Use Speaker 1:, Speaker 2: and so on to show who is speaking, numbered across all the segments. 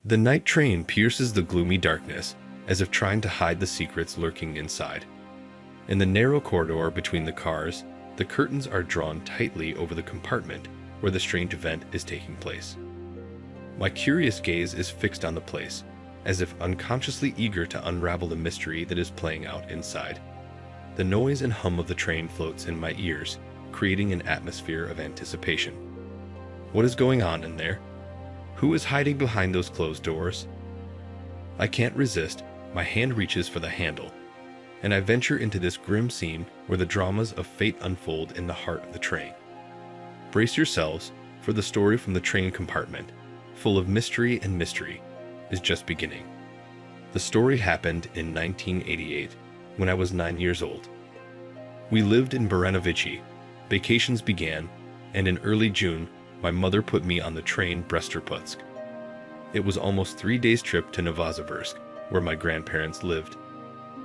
Speaker 1: The night train pierces the gloomy darkness, as if trying to hide the secrets lurking inside. In the narrow corridor between the cars, the curtains are drawn tightly over the compartment where the strange event is taking place. My curious gaze is fixed on the place, as if unconsciously eager to unravel the mystery that is playing out inside. The noise and hum of the train floats in my ears, creating an atmosphere of anticipation. What is going on in there? Who is hiding behind those closed doors? I can't resist, my hand reaches for the handle, and I venture into this grim scene where the dramas of fate unfold in the heart of the train. Brace yourselves, for the story from the train compartment, full of mystery and mystery, is just beginning. The story happened in 1988, when I was 9 years old. We lived in Baranovichi. Vacations began, and in early June, my mother put me on the train Brest-Irkutsk. It was almost 3 days' trip to Novosibirsk, where my grandparents lived.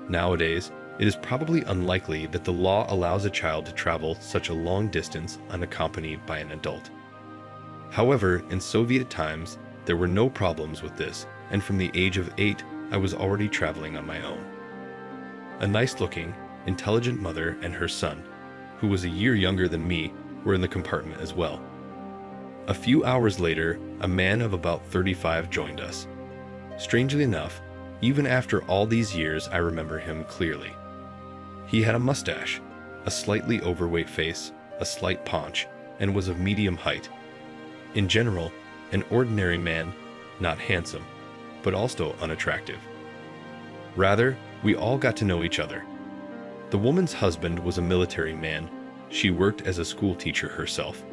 Speaker 1: Nowadays, it is probably unlikely that the law allows a child to travel such a long distance unaccompanied by an adult. However, in Soviet times, there were no problems with this, and from the age of 8, I was already traveling on my own. A nice-looking, intelligent mother and her son, who was a year younger than me, were in the compartment as well. A few hours later, a man of about 35 joined us. Strangely enough, even after all these years, I remember him clearly. He had a mustache, a slightly overweight face, a slight paunch, and was of medium height. In general, an ordinary man, not handsome, but also unattractive. Rather, we all got to know each other. The woman's husband was a military man. She worked as a school teacher herself,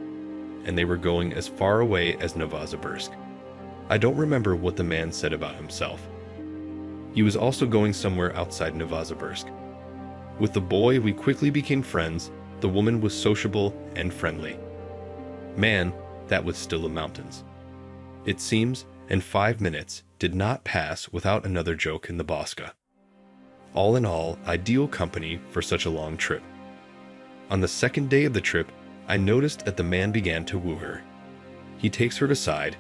Speaker 1: and they were going as far away as Novosibirsk. I don't remember what the man said about himself. He was also going somewhere outside Novosibirsk. With the boy, we quickly became friends. The woman was sociable and friendly. Man, that was still the mountains. It seems, and 5 minutes did not pass without another joke in the Bosca. All in all, ideal company for such a long trip. On the second day of the trip, I noticed that the man began to woo her. He takes her aside,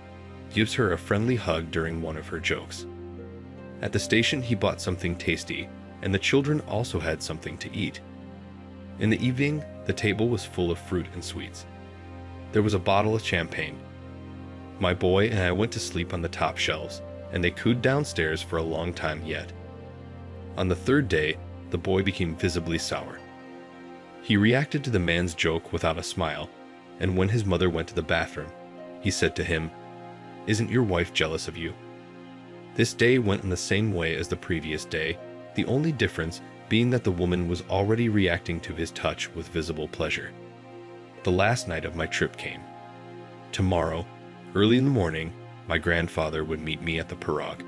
Speaker 1: gives her a friendly hug during one of her jokes. At the station, he bought something tasty, and the children also had something to eat. In the evening, the table was full of fruit and sweets. There was a bottle of champagne. My boy and I went to sleep on the top shelves, and they cooed downstairs for a long time yet. On the third day, the boy became visibly sour. He reacted to the man's joke without a smile, and when his mother went to the bathroom, he said to him, "Isn't your wife jealous of you?" This day went in the same way as the previous day, the only difference being that the woman was already reacting to his touch with visible pleasure. The last night of my trip came. Tomorrow, early in the morning, my grandfather would meet me at the Pirog.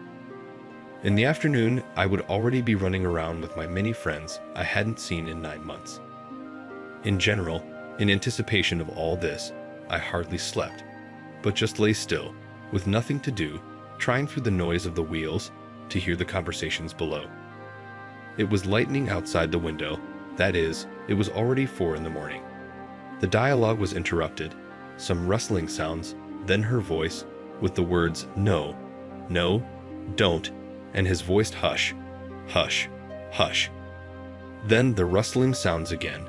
Speaker 1: In the afternoon, I would already be running around with my many friends I hadn't seen in 9 months. In general, in anticipation of all this, I hardly slept, but just lay still, with nothing to do, trying through the noise of the wheels to hear the conversations below. It was lightning outside the window, that is, it was already 4 in the morning. The dialogue was interrupted, some rustling sounds, then her voice, with the words "no, no, don't," and his voiced "hush, hush, hush." Then the rustling sounds again,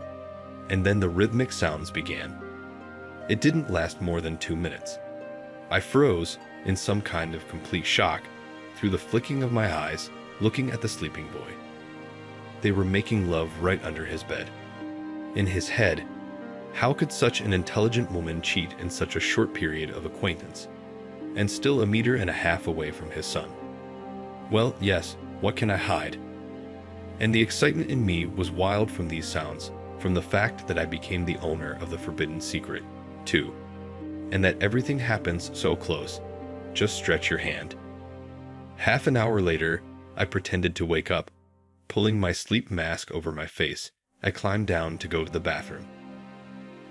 Speaker 1: and then the rhythmic sounds began. It didn't last more than 2 minutes. I froze, in some kind of complete shock, through the flicking of my eyes, looking at the sleeping boy. They were making love right under his bed. In his head, how could such an intelligent woman cheat in such a short period of acquaintance, and still 1.5 meters away from his son? Well, yes, what can I hide? And the excitement in me was wild from these sounds, from the fact that I became the owner of the forbidden secret, too, and that everything happens so close. Just stretch your hand. Half an hour later, I pretended to wake up. Pulling my sleep mask over my face, I climbed down to go to the bathroom.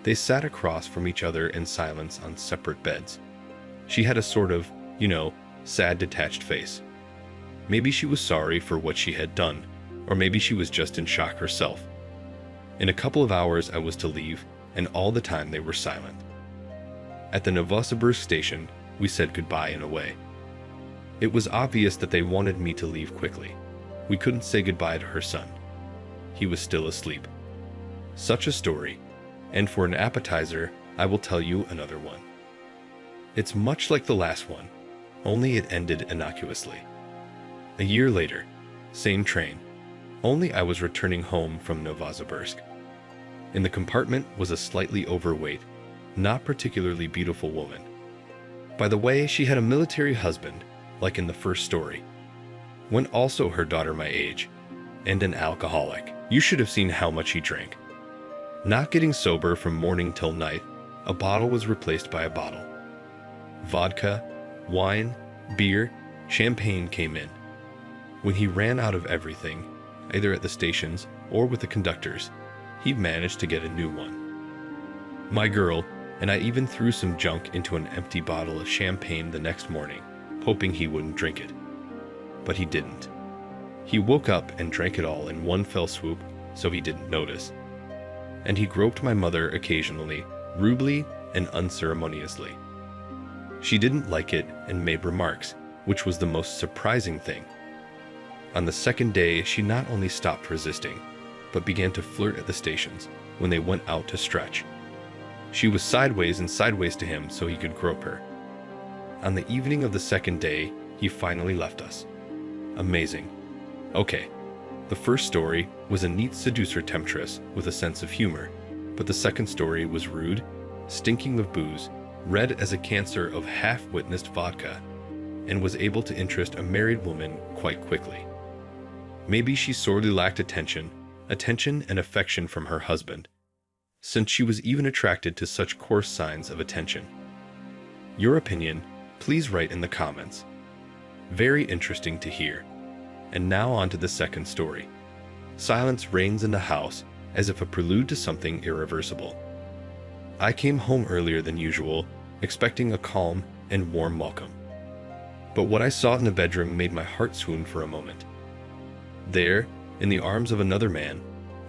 Speaker 1: They sat across from each other in silence on separate beds. She had a sort of, sad detached face. Maybe she was sorry for what she had done, or maybe she was just in shock herself. In a couple of hours I was to leave, and all the time they were silent. At the Novosibirsk station, we said goodbye in a way. It was obvious that they wanted me to leave quickly. We couldn't say goodbye to her son. He was still asleep. Such a story, and for an appetizer, I will tell you another one. It's much like the last one, only it ended innocuously. A year later, same train, only I was returning home from Novosibirsk. In the compartment was a slightly overweight, not particularly beautiful woman. By the way, she had a military husband, like in the first story, when also her daughter my age, and an alcoholic. You should have seen how much he drank. Not getting sober from morning till night, a bottle was replaced by a bottle. Vodka, wine, beer, champagne came in. When he ran out of everything, either at the stations or with the conductors, he managed to get a new one. My girl and I even threw some junk into an empty bottle of champagne the next morning, hoping he wouldn't drink it. But he didn't. He woke up and drank it all in one fell swoop, so he didn't notice. And he groped my mother occasionally, rudely and unceremoniously. She didn't like it and made remarks, which was the most surprising thing. On the second day, she not only stopped resisting, but began to flirt at the stations when they went out to stretch. She was sideways and sideways to him so he could grope her. On the evening of the second day, he finally left us. Amazing. Okay, the first story was a neat seducer temptress with a sense of humor, but the second story was rude, stinking of booze, red as a cancer of half-witnessed vodka, and was able to interest a married woman quite quickly. Maybe she sorely lacked attention and affection from her husband, since she was even attracted to such coarse signs of attention. Your opinion, please write in the comments. Very interesting to hear. And now on to the second story. Silence reigns in the house as if a prelude to something irreversible. I came home earlier than usual, expecting a calm and warm welcome. But what I saw in the bedroom made my heart swoon for a moment. There, in the arms of another man,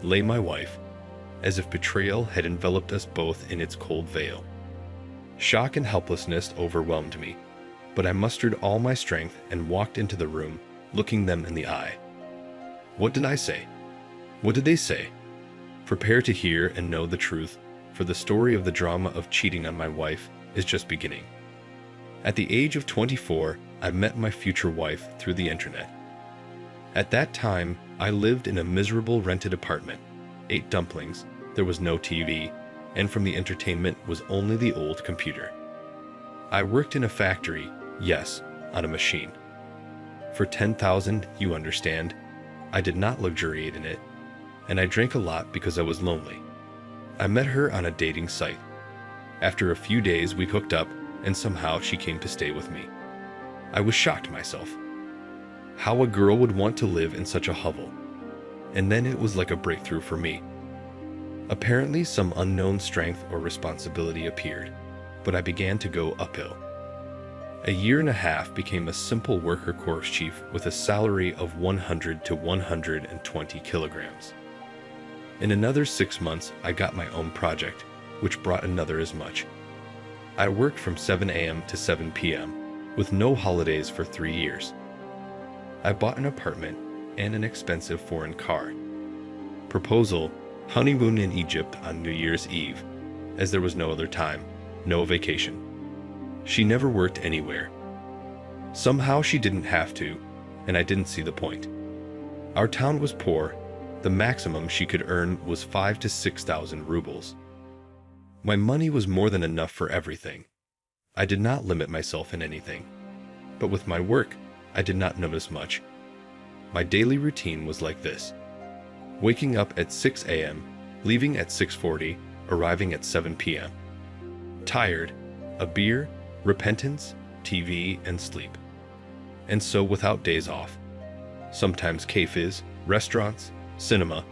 Speaker 1: lay my wife, as if betrayal had enveloped us both in its cold veil. Shock and helplessness overwhelmed me, but I mustered all my strength and walked into the room, looking them in the eye. What did I say? What did they say? Prepare to hear and know the truth, for the story of the drama of cheating on my wife is just beginning. At the age of 24, I met my future wife through the internet. At that time, I lived in a miserable rented apartment, ate dumplings, there was no TV, and from the entertainment was only the old computer. I worked in a factory, yes, on a machine. For 10,000, you understand, I did not luxuriate in it, and I drank a lot because I was lonely. I met her on a dating site. After a few days, we hooked up, and somehow she came to stay with me. I was shocked myself. How a girl would want to live in such a hovel. And then it was like a breakthrough for me. Apparently, some unknown strength or responsibility appeared, but I began to go uphill. A year and a half became a simple worker course chief with a salary of 100 to 120 kilograms. In another 6 months, I got my own project, which brought another as much. I worked from 7 a.m. to 7 p.m., with no holidays for 3 years. I bought an apartment and an expensive foreign car. Proposal, honeymoon in Egypt on New Year's Eve, as there was no other time, no vacation. She never worked anywhere. Somehow she didn't have to, and I didn't see the point. Our town was poor. The maximum she could earn was 5,000 to 6,000 rubles. My money was more than enough for everything. I did not limit myself in anything. But with my work, I did not notice much. My daily routine was like this. Waking up at 6 a.m., leaving at 6:40, arriving at 7 p.m. Tired, a beer, repentance, TV, and sleep. And so without days off. Sometimes cafes, restaurants, cinema,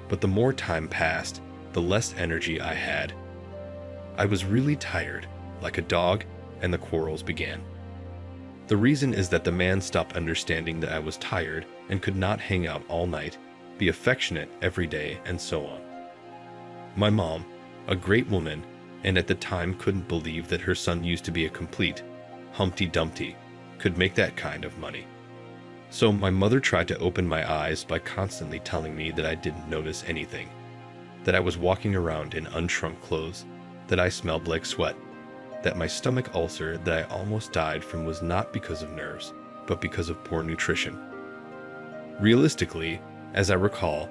Speaker 1: but the more time passed, the less energy I had. I was really tired, like a dog, and the quarrels began. The reason is that the man stopped understanding that I was tired and could not hang out all night, be affectionate every day, and so on. My mom, a great woman, and at the time couldn't believe that her son used to be a complete Humpty Dumpty, could make that kind of money. So my mother tried to open my eyes by constantly telling me that I didn't notice anything, that I was walking around in unshrunk clothes, that I smelled like sweat, that my stomach ulcer that I almost died from was not because of nerves, but because of poor nutrition. Realistically, as I recall,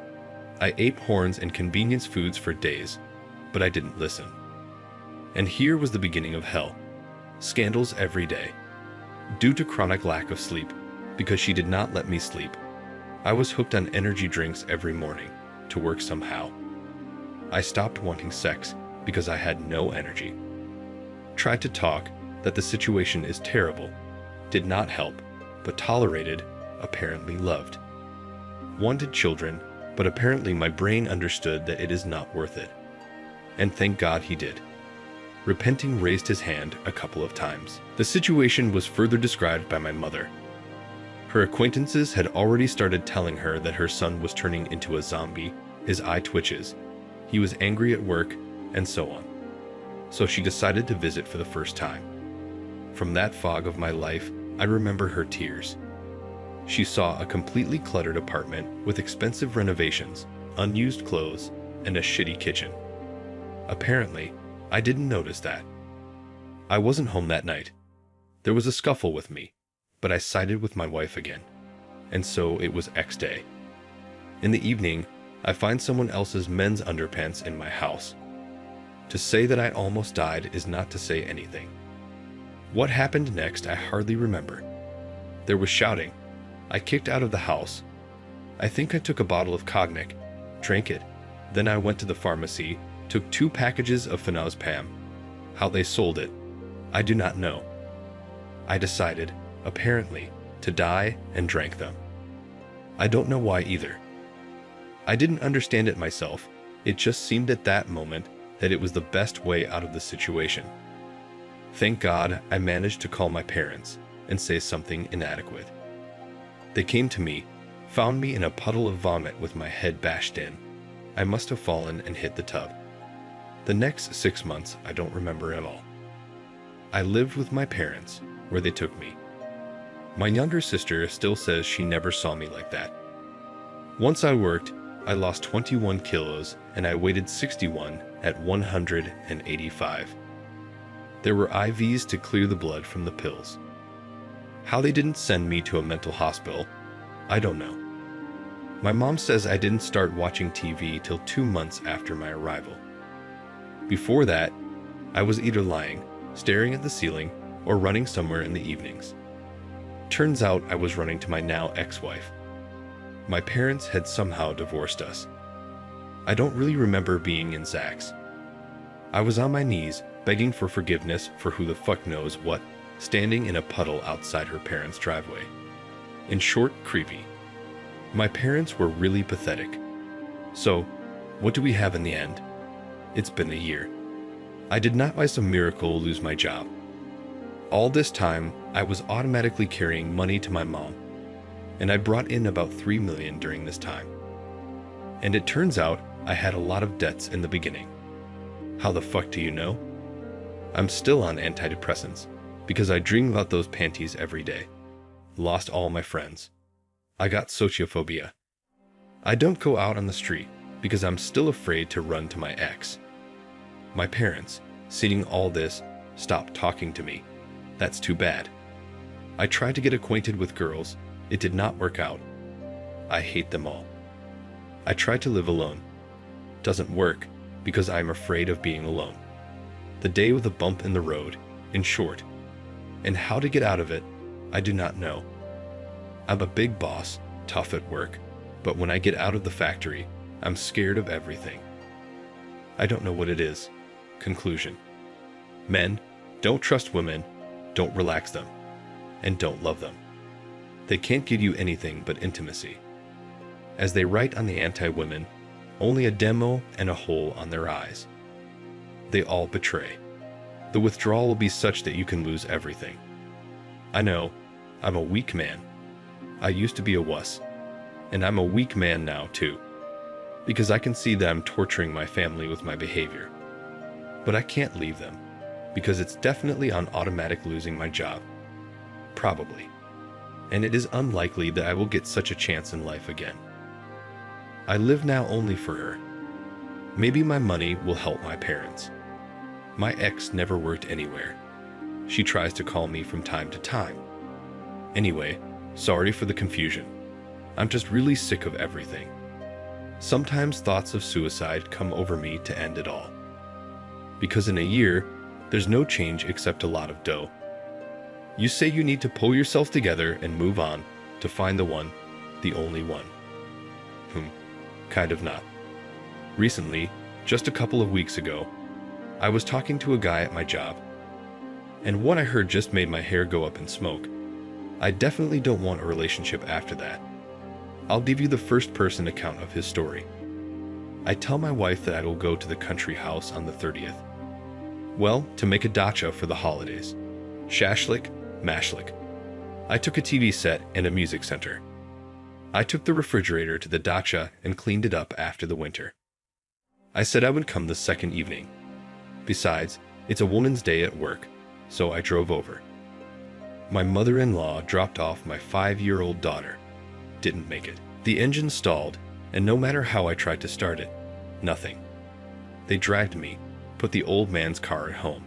Speaker 1: I ate horns and convenience foods for days, but I didn't listen. And here was the beginning of hell. Scandals every day. Due to chronic lack of sleep, because she did not let me sleep, I was hooked on energy drinks every morning to work somehow. I stopped wanting sex because I had no energy. Tried to talk that the situation is terrible, did not help, but tolerated, apparently loved. Wanted children, but apparently my brain understood that it is not worth it. And thank God he did. Repenting raised his hand a couple of times. The situation was further described by my mother. Her acquaintances had already started telling her that her son was turning into a zombie, his eye twitches, he was angry at work, and so on. So she decided to visit for the first time. From that fog of my life, I remember her tears. She saw a completely cluttered apartment with expensive renovations, unused clothes, and a shitty kitchen. Apparently, I didn't notice that. I wasn't home that night. There was a scuffle with me, but I sided with my wife again, and so it was X day. In the evening, I find someone else's men's underpants in my house. To say that I almost died is not to say anything. What happened next I hardly remember. There was shouting. I kicked out of the house. I think I took a bottle of cognac, drank it, then I went to the pharmacy, took 2 packages of phenazepam. How they sold it, I do not know. I decided, apparently, to die and drank them. I don't know why either. I didn't understand it myself, it just seemed at that moment that it was the best way out of the situation. Thank God I managed to call my parents and say something inadequate. They came to me, found me in a puddle of vomit with my head bashed in. I must have fallen and hit the tub. The next 6 months I don't remember at all. I lived with my parents, where they took me. My younger sister still says she never saw me like that. Once I worked, I lost 21 kilos and I weighed 61 at 185. There were IVs to clear the blood from the pills. How they didn't send me to a mental hospital, I don't know. My mom says I didn't start watching TV till 2 months after my arrival. Before that, I was either lying, staring at the ceiling, or running somewhere in the evenings. Turns out I was running to my now ex-wife. My parents had somehow divorced us. I don't really remember being in Zach's. I was on my knees, begging for forgiveness for who the fuck knows what, standing in a puddle outside her parents' driveway. In short, creepy. My parents were really pathetic. So, what do we have in the end? It's been a year. I did not by some miracle lose my job. All this time, I was automatically carrying money to my mom, and I brought in about $3 million during this time. And it turns out I had a lot of debts in the beginning. How the fuck do you know? I'm still on antidepressants because I dream about those panties every day. Lost all my friends. I got sociophobia. I don't go out on the street because I'm still afraid to run to my ex. My parents, seeing all this, stopped talking to me. That's too bad. I tried to get acquainted with girls. It did not work out. I hate them all. I tried to live alone. Doesn't work because I'm afraid of being alone. The day with a bump in the road, in short. And how to get out of it, I do not know. I'm a big boss, tough at work, but when I get out of the factory, I'm scared of everything. I don't know what it is. Conclusion. Men, don't trust women, don't relax them, and don't love them. They can't give you anything but intimacy. As they write on the anti-women, only a demo and a hole on their eyes. They all betray. The withdrawal will be such that you can lose everything. I know, I'm a weak man. I used to be a wuss, and I'm a weak man now too, because I can see that I'm torturing my family with my behavior. But I can't leave them, because it's definitely on automatic losing my job. Probably. And it is unlikely that I will get such a chance in life again. I live now only for her. Maybe my money will help my parents. My ex never worked anywhere. She tries to call me from time to time. Anyway, sorry for the confusion. I'm just really sick of everything. Sometimes thoughts of suicide come over me to end it all. Because in a year, there's no change except a lot of dough. You say you need to pull yourself together and move on to find the one, the only one. Kind of not. Recently, just a couple of weeks ago, I was talking to a guy at my job, and what I heard just made my hair go up in smoke. I definitely don't want a relationship after that. I'll give you the first-person account of his story. I tell my wife that I will go to the country house on the 30th. Well, to make a dacha for the holidays. Shashlik, mashlik. I took a TV set and a music center. I took the refrigerator to the dacha and cleaned it up after the winter. I said I would come the second evening. Besides, it's a woman's day at work, so I drove over. My mother-in-law dropped off my 5-year-old daughter. Didn't make it. The engine stalled, and no matter how I tried to start it, nothing. They dragged me, put the old man's car at home.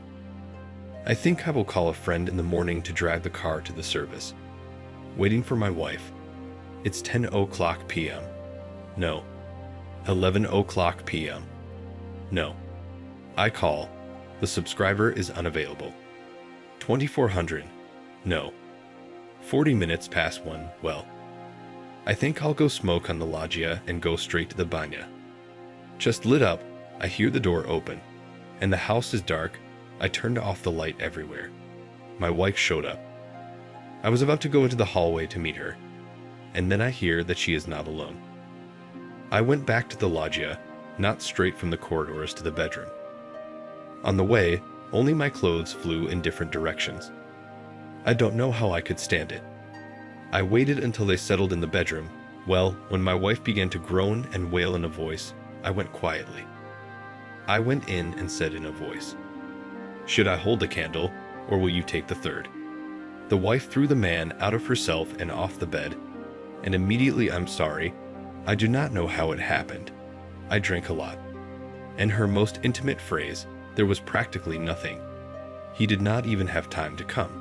Speaker 1: I think I will call a friend in the morning to drive the car to the service. Waiting for my wife. It's 10:00 p.m. No. 11:00 p.m. No. I call. The subscriber is unavailable. 2400. No. 40 minutes past 1. Well, I think I'll go smoke on the loggia and go straight to the banya. Just lit up, I hear the door open, and the house is dark. I turned off the light everywhere. My wife showed up. I was about to go into the hallway to meet her, and then I hear that she is not alone. I went back to the loggia, not straight from the corridors to the bedroom. On the way, only my clothes flew in different directions. I don't know how I could stand it. I waited until they settled in the bedroom. Well, when my wife began to groan and wail in a voice, I went quietly. I went in and said in a voice, "Should I hold the candle, or will you take the third?" The wife threw the man out of herself and off the bed, and immediately I'm sorry. I do not know how it happened. I drank a lot. And her most intimate phrase, there was practically nothing. He did not even have time to come.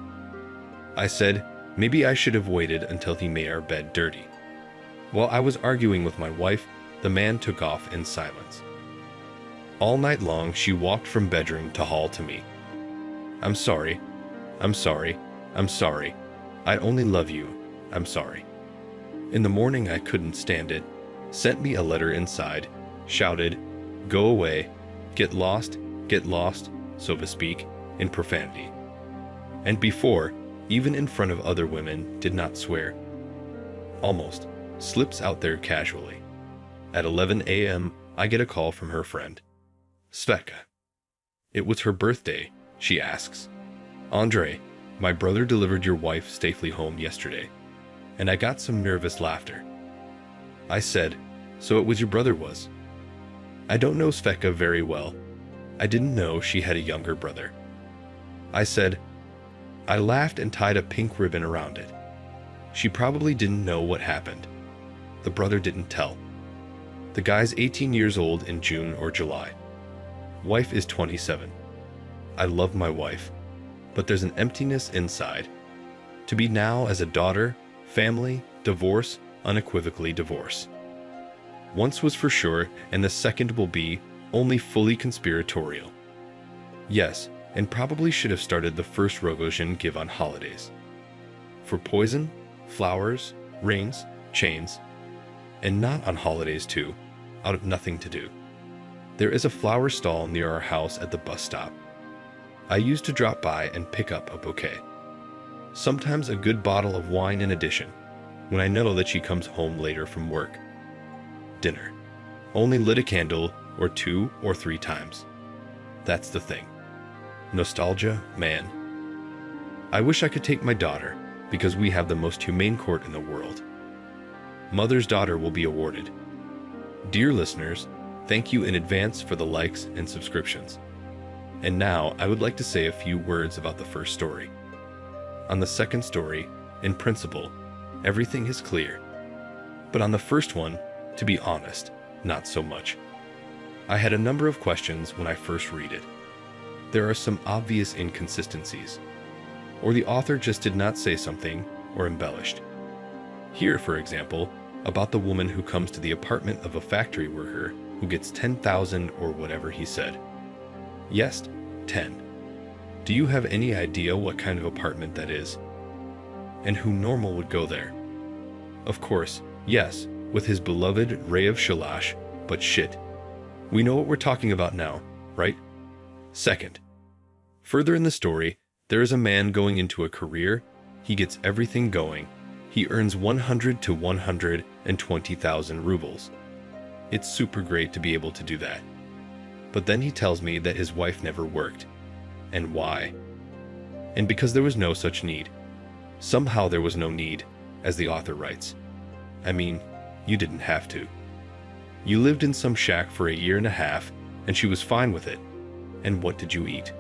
Speaker 1: I said, maybe I should have waited until he made our bed dirty. While I was arguing with my wife, the man took off in silence. All night long, she walked from bedroom to hall to me. I'm sorry. I'm sorry. I'm sorry. I only love you. I'm sorry. In the morning, I couldn't stand it. Sent me a letter inside, shouted, "Go away, get lost, so to speak," in profanity. And before, even in front of other women, did not swear. Almost, slips out there casually. At 11 a.m., I get a call from her friend. Svetka. It was her birthday, she asks. Andre, my brother delivered your wife safely home yesterday, and I got some nervous laughter. I said, so it was your brother was? I don't know Svetka very well. I didn't know she had a younger brother. I said, I laughed and tied a pink ribbon around it. She probably didn't know what happened. The brother didn't tell. The guy's 18 years old in June or July. Wife is 27. I love my wife, but there's an emptiness inside. To be now as a daughter, family, divorce, unequivocally divorce. Once was for sure, and the second will be only fully conspiratorial. Yes, and probably should have started the first Rogozhin give on holidays. For poison, flowers, rings, chains, and not on holidays too, out of nothing to do. There is a flower stall near our house at the bus stop. I used to drop by and pick up a bouquet. Sometimes a good bottle of wine in addition, when I know that she comes home later from work. Dinner. Only lit a candle or 2 or 3 times. That's the thing. Nostalgia, man. I wish I could take my daughter, because we have the most humane court in the world. Mother's daughter will be awarded. Dear listeners, thank you in advance for the likes and subscriptions. And now I would like to say a few words about the first story. On the second story, in principle, everything is clear. But on the first one, to be honest, not so much. I had a number of questions when I first read it. There are some obvious inconsistencies, or the author just did not say something or embellished. Here, for example, about the woman who comes to the apartment of a factory worker who gets 10,000 or whatever he said. Yes, 10. Do you have any idea what kind of apartment that is? And who normal would go there? Of course, yes, with his beloved Ray of Shalash, but shit. We know what we're talking about now, right? Second, further in the story, there is a man going into a career. He gets everything going. He earns 100 to 120,000 rubles. It's super great to be able to do that. But then he tells me that his wife never worked. And why? And because there was no such need. Somehow there was no need, as the author writes. I mean, you didn't have to. You lived in some shack for a year and a half, and she was fine with it. And what did you eat?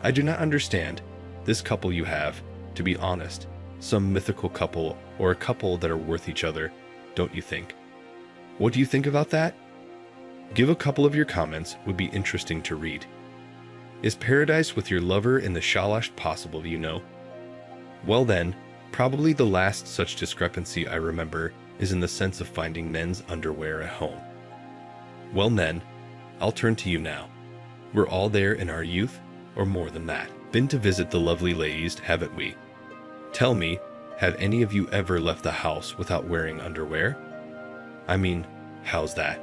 Speaker 1: I do not understand. This couple you have, to be honest, some mythical couple or a couple that are worth each other, don't you think? What do you think about that? Give a couple of your comments, would be interesting to read. Is paradise with your lover in the Shalash possible, you know? Well then, probably the last such discrepancy I remember is in the sense of finding men's underwear at home. Well then, I'll turn to you now. We're all there in our youth, or more than that. Been to visit the lovely ladies, haven't we? Tell me, have any of you ever left the house without wearing underwear? I mean, how's that?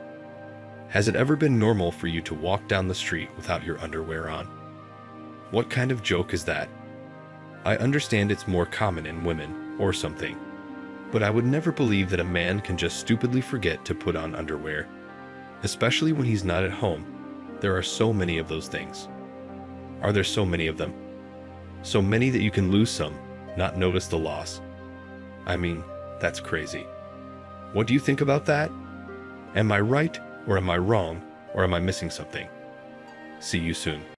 Speaker 1: Has it ever been normal for you to walk down the street without your underwear on? What kind of joke is that? I understand it's more common in women, or something. But I would never believe that a man can just stupidly forget to put on underwear. Especially when he's not at home. There are so many of those things. Are there so many of them? So many that you can lose some, not notice the loss. I mean, that's crazy. What do you think about that? Am I right, or am I wrong, or am I missing something? See you soon.